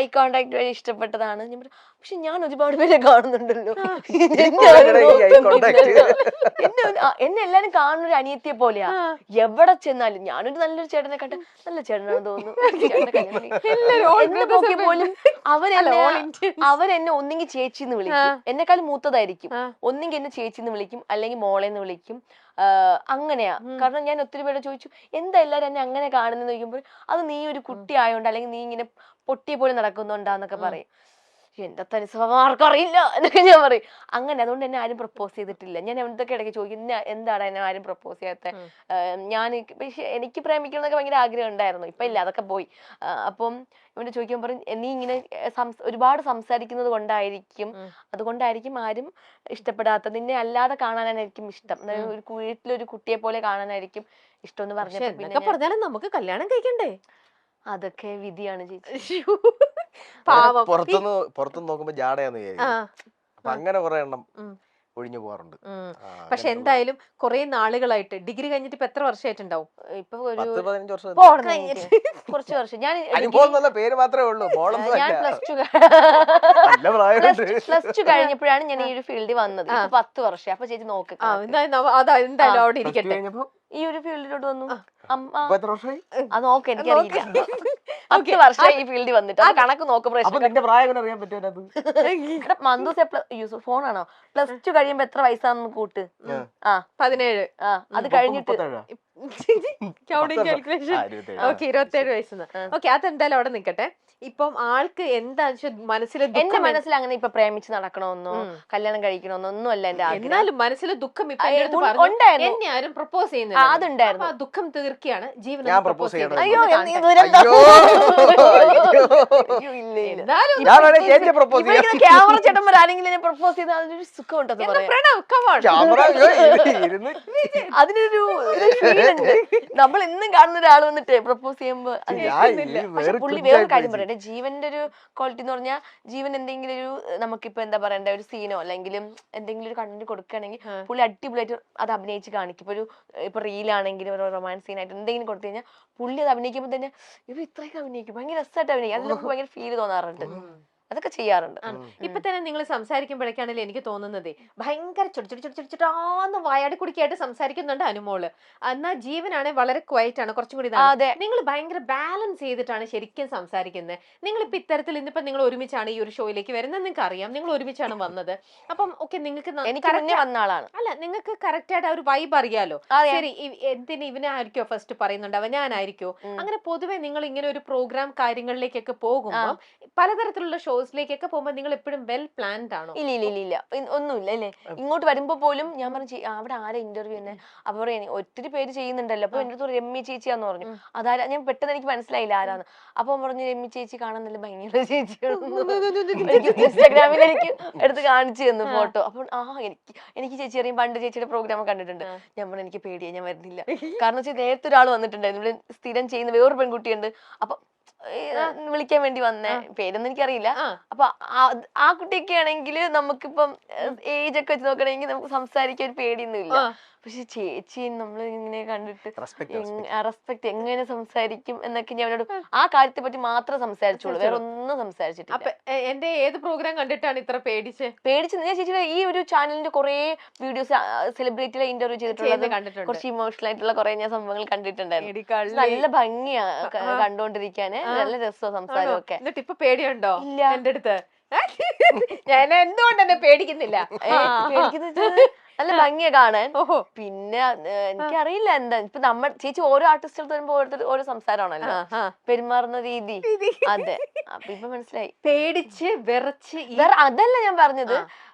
ഐ കോണ്ടാക്ട് വഴി ഇഷ്ടപ്പെട്ടതാണ്. ഞാൻ പറഞ്ഞു, പക്ഷെ ഞാൻ ഒരുപാട് പേരെ കാണുന്നുണ്ടല്ലോ, എന്നെ എല്ലാരും കാണുന്ന ഒരു അനിയത്തിയെ പോലെയാ. എവിടെ ചെന്നാലും ഞാനൊരു നല്ലൊരു ചേട്ടനെ കണ്ട നല്ല ചേട്ടനാണെന്ന് തോന്നുന്നു. നോക്കിയ പോലും അവരെന്നെ ഒന്നെങ്കിൽ ചേച്ചിന്ന് വിളിക്കും, എന്നെക്കാളും മൂത്തതായിരിക്കും. ഒന്നെങ്കിൽ എന്നെ ചേച്ചിന്ന് വിളിക്കും, അല്ലെങ്കിൽ മോളെന്ന് വിളിക്കും. അങ്ങനെയാ. കാരണം ഞാൻ ഒത്തിരി പേരെ ചോദിച്ചു, എന്താ എല്ലാരും എന്നെ അങ്ങനെ കാണുന്നെന്ന് ചോദിക്കുമ്പോൾ, അത് നീ ഒരു കുട്ടി ആയോണ്ട് അല്ലെങ്കിൽ നീ ഇങ്ങനെ പൊട്ടിയെ പോലെ നടക്കുന്നുണ്ടാന്നൊക്കെ പറയും. എന്റെ തനി സ്വഭാവം ആർക്കും അറിയില്ല എന്നൊക്കെ ഞാൻ പറയും. അങ്ങനെ അതുകൊണ്ട് എന്നെ ആരും പ്രപ്പോസ് ചെയ്തിട്ടില്ല. ഞാൻ എന്തൊക്കെ ഇടയ്ക്ക് ചോദിക്കും, എന്താണ് എന്നെ ആരും പ്രപ്പോസ് ചെയ്യാത്ത? ഞാൻ എനിക്ക് പ്രേമിക്കണം എന്നൊക്കെ ഭയങ്കര ആഗ്രഹം ഉണ്ടായിരുന്നു. ഇപ്പൊ ഇല്ല, അതൊക്കെ പോയി. അപ്പം ഇവിടെ ചോദിക്കാൻ പറയും, നീ ഇങ്ങനെ ഒരുപാട് സംസാരിക്കുന്നത് കൊണ്ടായിരിക്കും, അതുകൊണ്ടായിരിക്കും ആരും ഇഷ്ടപ്പെടാത്തത്. നിന്നെ അല്ലാതെ കാണാനായിരിക്കും ഇഷ്ടം, ഒരു വീട്ടിലൊരു കുട്ടിയെ പോലെ കാണാനായിരിക്കും ഇഷ്ടം എന്ന് പറഞ്ഞപ്പോ പിന്നെ പറഞ്ഞാലും നമുക്ക് കല്യാണം കഴിക്കണ്ടേ? അതൊക്കെ വിധിയാണ് ചേച്ചി. പുറത്തുനിന്ന് നോക്കുമ്പോ ജാടയാന്ന് വിചാരിക്കും. അപ്പൊ അങ്ങനെ കുറെ എണ്ണം ഒഴിഞ്ഞു പോകാറുണ്ട്. പക്ഷെ എന്തായാലും കുറെ നാളുകളായിട്ട് ഡിഗ്രി കഴിഞ്ഞിട്ട് ഇപ്പൊ എത്ര വർഷമായിട്ടുണ്ടാവും? ഇപ്പൊ 10-15 വർഷം. കുറച്ച് വർഷം. ഞാൻ പേര് മാത്രമേ ഉള്ളൂ. ഞാൻ പ്ലസ് ടു കഴിഞ്ഞപ്പോഴാണ് ഞാൻ ഈ ഒരു ഫീൽഡിൽ വന്നത്. 10 വർഷം. അപ്പൊ ചേച്ചി നോക്ക്, എന്തായാലും അവിടെ ഇരിക്കട്ടെ. ഈ ഒരു ഫീൽഡിലോട്ട് വന്നു. അത് നോക്ക്, എനിക്കറിയില്ല. 10 വർഷം ഈ ഫീൽഡിൽ വന്നിട്ട് കണക്ക് നോക്കും. ഫോണാണോ? പ്ലസ് ടു കഴിയുമ്പോ എത്ര വയസ്സാന്ന് കൂട്ട്. 17. അത് കഴിഞ്ഞിട്ട് 27 വയസ്സെന്ന്. ഓക്കെ, അതെന്തായാലും അവിടെ നിക്കട്ടെ. ഇപ്പം ആൾക്ക് എന്താ മനസ്സിൽ, എന്റെ മനസ്സിൽ അങ്ങനെ ഇപ്പൊ പ്രേമിച്ച് നടക്കണമെന്നോ കല്യാണം കഴിക്കണമെന്നോ ഒന്നും അല്ല എന്റെ ആഗ്രഹം. എന്നാലും മനസ്സിൽ ദുഃഖം ഇപ്പൊ എന്നെ ആരും പ്രപ്പോസ് ചെയ്യുന്നില്ല. അതുണ്ടായിരുന്നു. ദുഃഖം തീർക്കുകയാണ് ജീവൻ. അയ്യോ, ക്യാമറ ചേട്ടന്മാർ ആരെങ്കിലും എന്നെ പ്രപ്പോസ് ചെയ്താൽ അതൊരു സുഖം ഉണ്ടെന്ന് പറയാം. അതിനൊരു ഉണ്ട്. നമ്മൾ ഇന്നും കാണുന്ന ഒരാൾ വന്നിട്ട് പ്രപ്പോസ് ചെയ്യുമ്പോ പക്ഷെ പുള്ളി വേറൊരു കാര്യം പറയട്ടെ, ജീവന്റെ ഒരു ക്വാളിറ്റി എന്ന് പറഞ്ഞാൽ ജീവൻ എന്തെങ്കിലും ഒരു നമുക്കിപ്പോ എന്താ പറയണ്ട ഒരു സീനോ അല്ലെങ്കിൽ എന്തെങ്കിലും ഒരു കണ്ടന്റ് കൊടുക്കുകയാണെങ്കിൽ പുള്ളി അടിപൊളിയായിട്ട് അത് അഭിനയിച്ച് കാണിക്കും. ഇപ്പൊ റീലാണെങ്കിലും ഒരു റൊമാൻസ് സീനായിട്ട് എന്തെങ്കിലും കൊടുത്തു കഴിഞ്ഞാൽ പുള്ളി അത് അഭിനയിക്കുമ്പോൾ തന്നെ ഇവ ഇത്രയൊക്കെ അഭിനയിക്കും, ഭയങ്കര രസമായിട്ട് അഭിനയിക്കും. അതിൽ നമുക്ക് ഭയങ്കര ഫീൽ തോന്നാറുണ്ട്. അതൊക്കെ ചെയ്യാറുണ്ട്. ഇപ്പൊ തന്നെ നിങ്ങൾ സംസാരിക്കുമ്പോഴേക്കാണല്ലോ എനിക്ക് തോന്നുന്നതേ ഭയങ്കര ചുടിച്ചുടിച്ചുടിച്ചുടാന്ന് വായാടി കുടിക്കായിട്ട് സംസാരിക്കുന്നുണ്ട് അനുമോള്. എന്നാൽ ജീവനാണെ വളരെ ക്വയറ്റ് ആണ്, കുറച്ചും കൂടി. നിങ്ങൾ ഭയങ്കര ബാലൻസ് ചെയ്തിട്ടാണ് ശരിക്കും സംസാരിക്കുന്നത്. നിങ്ങൾ ഇപ്പൊ ഇത്തരത്തിൽ ഇന്നിപ്പോ നിങ്ങൾ ഒരുമിച്ചാണ് ഈ ഒരു ഷോയിലേക്ക് വരുന്നത്, നിങ്ങൾക്ക് അറിയാം, നിങ്ങൾ ഒരുമിച്ചാണ് വന്നത്. അപ്പം ഓക്കെ, നിങ്ങൾക്ക് വന്ന ആളാണ് അല്ല, നിങ്ങൾക്ക് കറക്റ്റ് ആയിട്ട് ആ ഒരു വൈബ് അറിയാലോ. ശരി, എന്തിന് ഇവനായിരിക്കോ ഫസ്റ്റ് പറയുന്നുണ്ടാവുക, ഞാനായിരിക്കോ? അങ്ങനെ പൊതുവെ നിങ്ങൾ ഇങ്ങനെ ഒരു പ്രോഗ്രാം കാര്യങ്ങളിലേക്കൊക്കെ പോകുമ്പോൾ പലതരത്തിലുള്ള ഷോസിലേക്കൊക്കെ പോകുമ്പോൾ നിങ്ങൾ എപ്പോഴും വെൽ പ്ലാൻഡ് ആണോ? ഇല്ല ഒന്നുമില്ല അല്ലേ. ഇങ്ങോട്ട് വരുമ്പോ പോലും ഞാൻ പറഞ്ഞു അവിടെ ആരാ ഇന്റർവ്യൂ തന്നെ, അപ്പൊ പറയാ ഒത്തിരി പേര് ചെയ്യുന്നുണ്ടല്ലോ. അപ്പൊ എന്റെ അടുത്ത് രമ്യ ചേച്ചിയാന്ന് പറഞ്ഞു. അതാരാ, ഞാൻ പെട്ടെന്ന് എനിക്ക് മനസ്സിലായില്ല ആരാന്ന്. അപ്പൊ പറഞ്ഞു രമ്യ ചേച്ചി കാണാൻ ഭയങ്കര ചേച്ചിയാണ്. ഇൻസ്റ്റാഗ്രാമിൽ എനിക്ക് എടുത്ത് കാണിച്ചു തന്നു ഫോട്ടോ. അപ്പൊ എനിക്ക് ചേച്ചി അറിയാം, പണ്ട് ചേച്ചിയുടെ പ്രോഗ്രാം കണ്ടിട്ടുണ്ട്. ഞാൻ പറഞ്ഞു എനിക്ക് പേടിയാ, ഞാൻ വരുന്നില്ല. കാരണം വെച്ചാൽ നേരത്തെ ഒരാൾ വന്നിട്ടുണ്ടായിരുന്നു, ഇവിടെ സ്ഥിരം ചെയ്യുന്ന വേറൊരു പെൺകുട്ടിയുണ്ട്. അപ്പൊ വിളിക്കാൻ വേണ്ടി വന്നേ, പേരൊന്നും എനിക്കറിയില്ല. അപ്പൊ ആ കുട്ടിയൊക്കെ ആണെങ്കിൽ നമുക്കിപ്പം ഏജ് ഒക്കെ വെച്ച് നോക്കണമെങ്കിൽ നമുക്ക് സംസാരിക്കാൻ ഒരു പേടിയൊന്നും ഇല്ല. പക്ഷെ ചേച്ചി നമ്മൾ ഇങ്ങനെ കണ്ടിട്ട് റെസ്പെക്ട് എങ്ങനെ സംസാരിക്കും എന്നൊക്കെ ഞാൻ അവരോട് ആ കാര്യത്തെ പറ്റി മാത്രം സംസാരിച്ചോളൂ, വേറെ ഒന്നും സംസാരിച്ചിട്ടില്ല. എന്റെ ഏത് പ്രോഗ്രാം കണ്ടിട്ടാണ് ഇത്ര പേടിച്ച് ഞാൻ ചേച്ചിയുടെ ഈ ഒരു ചാനലിന്റെ കുറെ വീഡിയോസ് സെലിബ്രിറ്റികളെ ഇന്റർവ്യൂ ചെയ്തിട്ടുള്ളത്, കുറച്ച് ഇമോഷണൽ ആയിട്ടുള്ള കുറെ ഞാൻ സംഭവങ്ങൾ കണ്ടിട്ടുണ്ടായിരുന്നു. നല്ല ഭംഗിയാ കണ്ടോണ്ടിരിക്കാന്, നല്ല രസമാണ് സംസാരമൊക്കെ. എന്നിട്ട് ഇപ്പൊ പേടിയുണ്ടോ? ഇല്ല, എന്റെ അടുത്ത് ഞാൻ എന്തുകൊണ്ട് എന്നെ പേടിക്കുന്നില്ല. നല്ല ഭംഗിയാ കാണാൻ. പിന്നെ എനിക്കറിയില്ല എന്താ ഇപ്പൊ നമ്മൾ ചേച്ചി ഓരോ ആർട്ടിസ്റ്റുകൾ വരുമ്പോ ഓരോ സംസാരമാണല്ലോ, പെരുമാറുന്ന രീതി. അതെ, അപ്പൊ ഇപ്പൊ മനസ്സിലായി. പേടിച്ച് വിറച്ച് അതല്ല ഞാൻ പറഞ്ഞത്.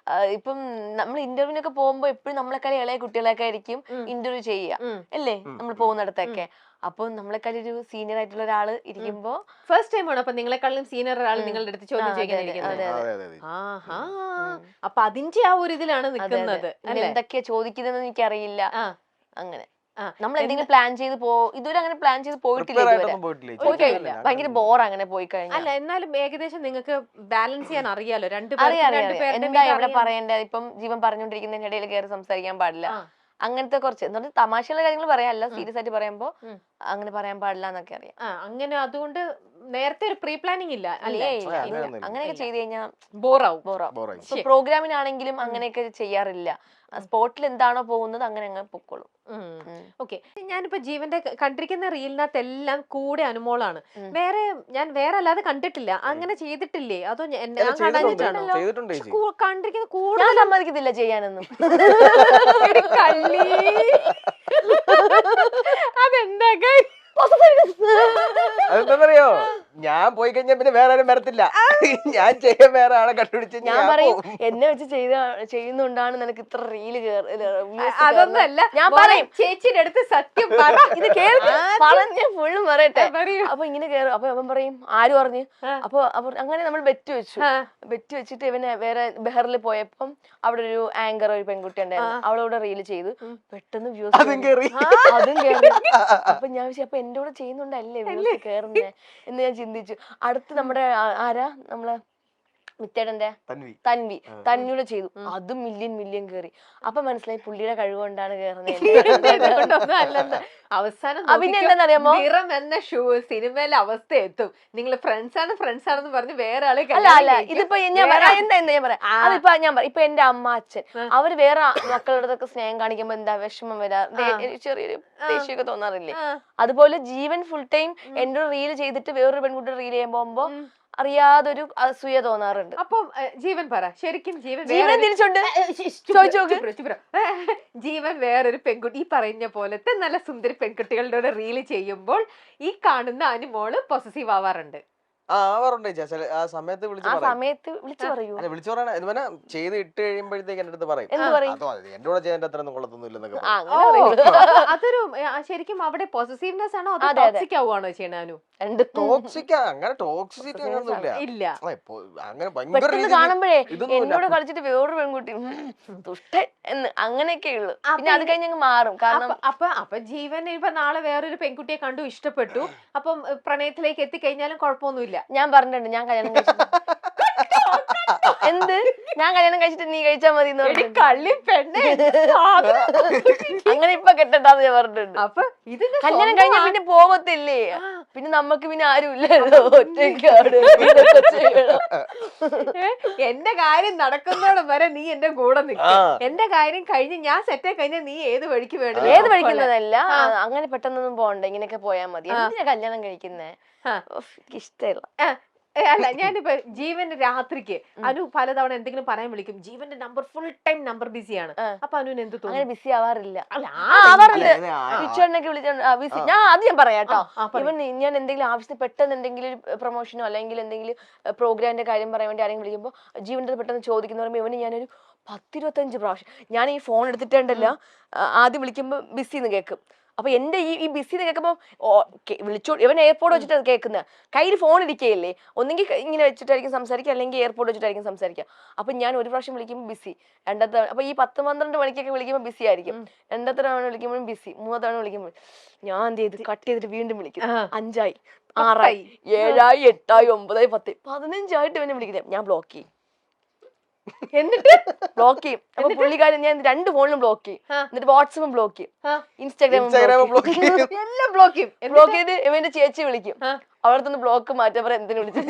ഇപ്പം നമ്മൾ ഇന്റർവ്യൂവിനൊക്കെ പോകുമ്പോ എപ്പോഴും നമ്മളെക്കാളും ഇളയ കുട്ടികളൊക്കെ ആയിരിക്കും ഇന്റർവ്യൂ ചെയ്യുക അല്ലേ, നമ്മൾ പോകുന്നിടത്തൊക്കെ. അപ്പൊ നമ്മളെക്കാളും ഒരു സീനിയർ ആയിട്ടുള്ള ഒരാള് ഇരിക്കുമ്പോ ഫസ്റ്റ് ടൈം ആണ് അപ്പൊ നിങ്ങളെക്കാളും സീനിയർ ഒരാൾ നിങ്ങളുടെ അടുത്ത് ചോദ്യം ചോദിക്കുന്നത്. അപ്പൊ അതിന്റെ ആ ഒരു ഇതിലാണ് നിൽക്കുന്നത്. എന്തൊക്കെയാ ചോദിക്കുന്നതെന്ന് എനിക്കറിയില്ല. അങ്ങനെ നമ്മൾ എന്തെങ്കിലും പ്ലാൻ ചെയ്ത് ഇതുവരെ അങ്ങനെ പ്ലാൻ ചെയ്ത് പോയിട്ടില്ല. ഭയങ്കര ബോർ അങ്ങനെ പോയി കഴിഞ്ഞാൽ. അല്ല, എന്നാലും ഏകദേശം നിങ്ങൾക്ക് ബാലൻസ് ചെയ്യാൻ അറിയാലോ, എന്താ എവിടെ പറയേണ്ടത്. ഇപ്പം ജീവൻ പറഞ്ഞോണ്ടിരിക്കുന്നതിന്റെ ഇടയിൽ കയറി സംസാരിക്കാൻ പാടില്ല, അങ്ങനത്തെ കുറച്ച് എന്താ തമാശയുള്ള കാര്യങ്ങൾ പറയാല്ല, സീരിയസ് ആയിട്ട് പറയുമ്പോ അങ്ങനെ പറയാൻ പാടില്ല എന്നൊക്കെ അറിയാം. അങ്ങനെ അതുകൊണ്ട് നേരത്തെ ഒരു പ്രീ പ്ലാനിങ് ഇല്ല. അങ്ങനെയൊക്കെ ചെയ്ത് കഴിഞ്ഞാൽ ബോറാവും. പ്രോഗ്രാമിനാണെങ്കിലും അങ്ങനെയൊക്കെ ചെയ്യാറില്ല. സ്പോട്ടിൽ എന്താണോ പോകുന്നത് അങ്ങനെ അങ്ങ് പൊക്കോളും. ഓക്കെ, ഞാനിപ്പോ ജീവന്റെ കണ്ടിരിക്കുന്ന റീലിനകത്ത് എല്ലാം കൂടെ അനുമോളാണ്. ഞാൻ വേറെ അല്ലാതെ കണ്ടിട്ടില്ല. അങ്ങനെ ചെയ്തിട്ടില്ലേ? അതോ കണ്ടിരിക്കുന്ന കൂടുതൽ സമ്മതിക്കത്തില്ല ചെയ്യാനൊന്നും. അതെന്താ അതെന്താന്നറിയോ, ഞാൻ പോയി കഴിഞ്ഞാൽ പിന്നെ വേറെ ആരും വരത്തില്ല. ഞാൻ ചെയ്യാൻ വേറെ ആളെ കണ്ടുപിടിച്ച് ഞാൻ പറയും എന്നെ വെച്ച് ചെയ്യുന്നുണ്ടാണ് നിനക്ക് ഇത്ര റീല്. അതൊന്നല്ല, ഞാൻ പറയും ചേച്ചിയുടെ അടുത്ത് സത്യം പറ, ഇത് പറഞ്ഞ ഫുള്ളും പറയട്ടെ. അപ്പൊ ഇങ്ങനെ കേറും. അപ്പൊ അവൻ പറയും ആര് പറഞ്ഞു. അപ്പൊ അങ്ങനെ നമ്മൾ ബെറ്റ് വെച്ചിട്ട് ഇവനെ വേറെ ബെഹറിൽ പോയപ്പം അവിടെ ഒരു ആങ്കർ ഒരു പെൺകുട്ടി ഉണ്ടായിരുന്നു, അവളോട് റീല് ചെയ്തു. പെട്ടെന്ന് വ്യൂസ് അതും കേറി. അപ്പൊ ഞാൻ അപ്പൊ എന്റെ കൂടെ ചെയ്യുന്നുണ്ടല്ലേ വ്യൂസ് കേറുന്നേ എന്ന് ഞാൻ ചിന്തിച്ചു. അടുത്ത് നമ്മുടെ ആരാ നമ്മളെ മിത്തേടന്റെ തന്വിയുടെ ചെയ്തു, അതും മില്യൺ കേറി. അപ്പൊ മനസ്സിലായി പുള്ളിയുടെ കഴിവുകൊണ്ടാണ് കേറുന്നത്. അവസാനം പിന്നെ എന്താണെന്നറിയാമോ, സിനിമയിലെ അവസ്ഥ എത്തും. നിങ്ങൾ ഫ്രണ്ട്സ് ആണെന്ന് പറഞ്ഞ് വേറെ ആളെ അല്ല ഇതിപ്പോ ഞാൻ പറയാം. അതിപ്പോ ഇപ്പൊ എന്റെ അമ്മ അച്ഛൻ അവര് വേറെ മക്കളുടെ സ്നേഹം കാണിക്കുമ്പോ എന്താ വിഷമം വരാ, ചെറിയൊരു ദേഷ്യമൊക്കെ തോന്നാറില്ലേ? അതുപോലെ ജീവൻ ഫുൾ ടൈം എന്റെ റീല് ചെയ്തിട്ട് വേറൊരു പെൺകുട്ടിയുടെ റീൽ ചെയ്യാൻ പോകുമ്പോ അറിയാതൊരു അസൂയ തോന്നാറുണ്ട്. അപ്പൊ ജീവൻ പറ, ശരിക്കും ജീവൻ തിരിച്ചുണ്ട് ജീവൻ വേറൊരു പെൺകുട്ടി ഈ പറഞ്ഞ പോലത്തെ നല്ല സുന്ദരി പെൺകുട്ടികളുടെ റീല് ചെയ്യുമ്പോൾ ഈ കാണുന്ന അനുമോള് പൊസസീവ് ആവാറുണ്ട്. ആവാറുണ്ട് ആ സമയത്ത് വിളിച്ച് ആ പറയും. സമയത്ത് വിളിച്ചു പറയൂ. അല്ല വിളിച്ചു പറയണ എന്ന് പറഞ്ഞാൽ ചെയ്ത് ഇട്ട് കഴിയുമ്പോഴത്തേക്ക് എന്റെ അടുത്ത് പറയും എന്ത് പറയും? അതോ എന്റെ കൂടെ ചെയ്യാൻ അത്ര ഒന്നും കൊള്ളത്തൊന്നുമില്ലെന്നൊക്കെ ആ, പറയും. അങ്ങനെ പറയൂ. അതൊരു ശരിക്കും അവിടെ പോസസീവ്നെസ് ആണോ അതോ അതെ, അതെ. ടോക്സിക് ആവുകയാണോ ചെയ്യണു? രണ്ട് ടോക്സിക് അങ്ങനെ ടോക്സിസിറ്റി അങ്ങനൊന്നുമില്ല. ഇല്ല. അങ്ങനെ ഭയങ്കര പെട്ടെന്ന് രീതിയിൽ കാണുമ്പോഴേ ഇതൊന്നുമില്ല. എന്നോട് കളിച്ചിട്ട് വേറൊരു പെൺകുട്ടി ദുഷ്ടൻ എന്ന് അങ്ങനെയൊക്കെ ഉള്ളു. പിന്നെ അത് കഴിഞ്ഞ് അങ്ങ് മാറും. കാരണം അപ്പൊ ജീവൻ ഇപ്പൊ നാളെ വേറൊരു പെൺകുട്ടിയെ കണ്ടു ഇഷ്ടപ്പെട്ടു, അപ്പം പ്രണയത്തിലേക്ക് എത്തിക്കഴിഞ്ഞാലും കുഴപ്പമൊന്നുമില്ല. ഞാൻ പറഞ്ഞിട്ടുണ്ട് ഞാൻ കല്യാണം കഴിച്ചു എന്ത് ഞാൻ കല്യാണം കഴിച്ചിട്ട് നീ കഴിച്ചാ മതി എന്ന് പറഞ്ഞിട്ടുണ്ട്. കള്ളി പെണ്ണെ അങ്ങനെ ഇപ്പൊ കെട്ടണ്ടാന്ന് ഞാൻ പറഞ്ഞിട്ടുണ്ട്. അപ്പൊ ഇതിന്റെ കല്യാണം കഴിഞ്ഞാൽ പിന്നെ പോവത്തില്ലേ, പിന്നെ നമുക്ക് പിന്നെ ആരും ഇല്ലല്ലോ, ഒറ്റയ്ക്കാണ് ഇതൊക്കെ ചെയ്യണം. എന്റെ കാര്യം നടക്കുന്നോളം വരെ നീ എന്റെ കൂടെ നിൽക്കും, എന്റെ കാര്യം കഴിഞ്ഞ് ഞാൻ സെറ്റായി കഴിഞ്ഞാൽ നീ ഏത് വഴിക്ക് വേണം. ഏത് വഴിക്കുന്നതല്ല, അങ്ങനെ പെട്ടെന്നൊന്നും പോകണ്ട, ഇങ്ങനെയൊക്കെ പോയാൽ മതി. എന്തിനാ കല്യാണം കഴിക്കുന്നേ? എനിക്ക് ഇഷ്ടമില്ല. അല്ല ഞാനിപ്പോ ജീവന്റെ രാത്രിക്ക് അനു പലതവണ എന്തെങ്കിലും പറയാൻ വിളിക്കും, ജീവന്റെ നമ്പർ ഫുൾ ടൈം നമ്പർ ബിസിയാണ്. അപ്പൊ അനുവിന് എന്ത് തോന്നുന്നു? അങ്ങനെ ബിസി ആവാറില്ല. അല്ല, ആവാറുണ്ട്. അല്ല, പിച്ചോടിനൊക്കെ വിളിച്ച ഞാൻ ആദ്യം പറയാട്ടോ. ഇവൻ ഞാൻ എന്തെങ്കിലും ആവശ്യത്തിന് പെട്ടെന്ന് എന്തെങ്കിലും പ്രൊമോഷനോ അല്ലെങ്കിൽ എന്തെങ്കിലും പ്രോഗ്രാമിന്റെ കാര്യം പറയാൻ വേണ്ടി ആരെങ്കിലും വിളിക്കുമ്പോൾ ജീവന്റെ പെട്ടെന്ന് ചോദിക്കുന്ന പറയുമ്പോൾ ഇവന് ഞാനൊരു 10-25 പ്രാവശ്യം ഞാൻ ഈ ഫോൺ എടുത്തിട്ടുണ്ടല്ല, ആദ്യം വിളിക്കുമ്പോൾ ബിസി എന്ന് കേൾക്കും. അപ്പൊ എന്റെ ഈ ബിസി കേൾക്കുമ്പോ വിളിച്ചോ, ഇവൻ എയർപോർട്ട് വെച്ചിട്ട് അത് കേൾക്കുന്നത്, കയ്യിൽ ഫോൺ ഇരിക്കുകയില്ലേ, ഒന്നെങ്കിൽ ഇങ്ങനെ വെച്ചിട്ടായിരിക്കും സംസാരിക്കുക, അല്ലെങ്കിൽ എയർപോർട്ട് വെച്ചിട്ടായിരിക്കും സംസാരിക്കുക. അപ്പൊ ഞാൻ ഒരു പ്രാവശ്യം വിളിക്കുമ്പോൾ ബിസി, രണ്ടാമത്തെ അപ്പൊ ഈ 10-12 മണിക്കൊക്കെ വിളിക്കുമ്പോൾ ബിസി ആയിരിക്കും, രണ്ടാമത്തെ തവണ വിളിക്കുമ്പോഴും ബിസി, മൂന്നാമത്തെ തവണ വിളിക്കുമ്പോൾ ഞാൻ എന്ത് ചെയ്ത് കട്ട് ചെയ്തിട്ട് വീണ്ടും വിളിക്കും. 5 ആയി, 6 ആയി, 7 ആയി, 8 ആയി, 9 ആയി, 10 15 ആയിട്ട് ഇവനെ വിളിക്കുന്നത് ഞാൻ ബ്ലോക്ക് ചെയ്യും. എന്നിട്ട് ബ്ലോക്ക് ചെയ്യും. അപ്പൊ പുള്ളിക്കാരൻ ഞാൻ 2 ഫോണിലും ബ്ലോക്ക് ചെയ്യും, എന്നിട്ട് വാട്സപ്പും ബ്ലോക്ക് ചെയ്യും, ഇൻസ്റ്റാഗ്രാമും ബ്ലോക്ക് ചെയ്യും. എല്ലാം ബ്ലോക്ക് ചെയ്യും. ബ്ലോക്ക് ചെയ്ത് ഇവന്റെ ചേച്ചി വിളിക്കും, അവിടത്തൊന്ന് ബ്ലോക്ക് മാറ്റാൻ പറയാൻ എന്തിനു വിളിച്ചു.